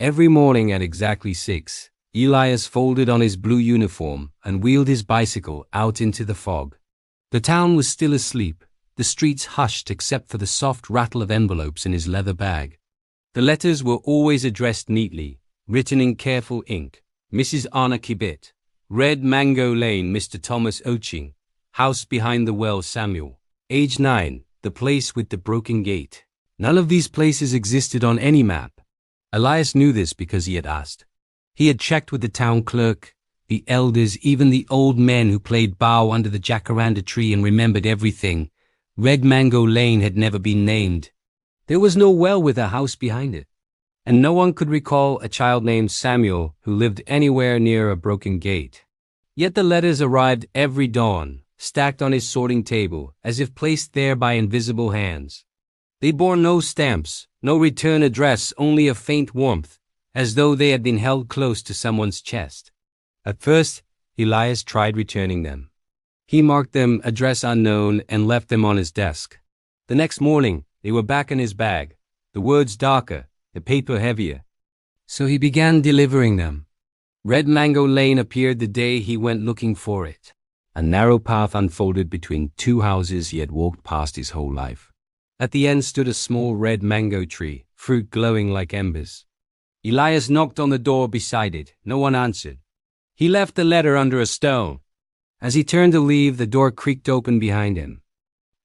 Every morning at exactly 6, Elias folded on his blue uniform and wheeled his bicycle out into the fog. The town was still asleep, the streets hushed except for the soft rattle of envelopes in his leather bag. The letters were always addressed neatly, written in careful ink. Mrs. Anna Kibet, Red Mango Lane, Mr. Thomas Oching, House Behind the Well, Samuel. Age 9, the place with the broken gate. None of these places existed on any map. Elias knew this because he had asked. He had checked with the town clerk, the elders, even the old men who played bow under the jacaranda tree and remembered everything. Red Mango Lane had never been named. There was no well with a house behind it, and no one could recall a child named Samuel who lived anywhere near a broken gate. Yet the letters arrived every dawn, stacked on his sorting table, as if placed there by invisible hands. They bore no stamps, no return address, only a faint warmth, as though they had been held close to someone's chest. At first, Elias tried returning them. He marked them address unknown and left them on his desk. The next morning, they were back in his bag, the words darker, the paper heavier. So he began delivering them. Red Mango Lane appeared the day he went looking for it. A narrow path unfolded between two houses he had walked past his whole life. At the end stood a small red mango tree, fruit glowing like embers. Elias knocked on the door beside it. No one answered. He left the letter under a stone. As he turned to leave, the door creaked open behind him.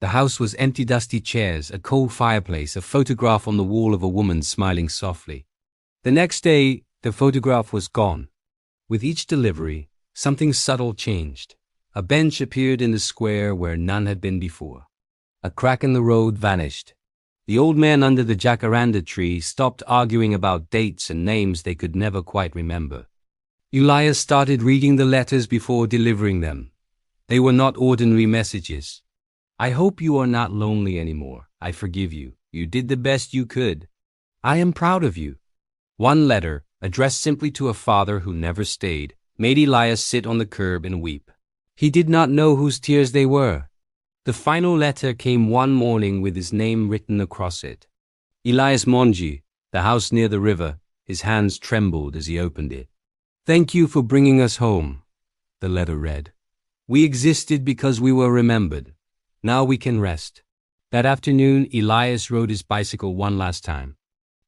The house was empty, dusty chairs, a cold fireplace, a photograph on the wall of a woman smiling softly. The next day, the photograph was gone. With each delivery, something subtle changed. A bench appeared in the square where none had been before. A crack in the road vanished. The old man under the jacaranda tree stopped arguing about dates and names they could never quite remember. Elias started reading the letters before delivering them. They were not ordinary messages. I hope you are not lonely anymore. I forgive you. You did the best you could. I am proud of you. One letter, addressed simply to a father who never stayed, made Elias sit on the curb and weep. He did not know whose tears they were. The final letter came one morning with his name written across it. Elias Monji, the house near the river. His hands trembled as he opened it. Thank you for bringing us home, the letter read. We existed because we were remembered. Now we can rest. That afternoon, Elias rode his bicycle one last time.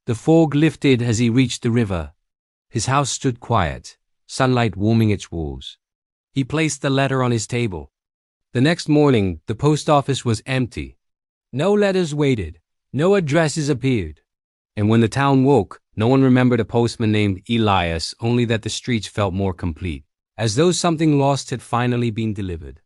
The fog lifted as he reached the river. His house stood quiet, sunlight warming its walls. He placed the letter on his table. The next morning, the post office was empty. No letters waited. No addresses appeared. And when the town woke, no one remembered a postman named Elias, only that the streets felt more complete, as though something lost had finally been delivered.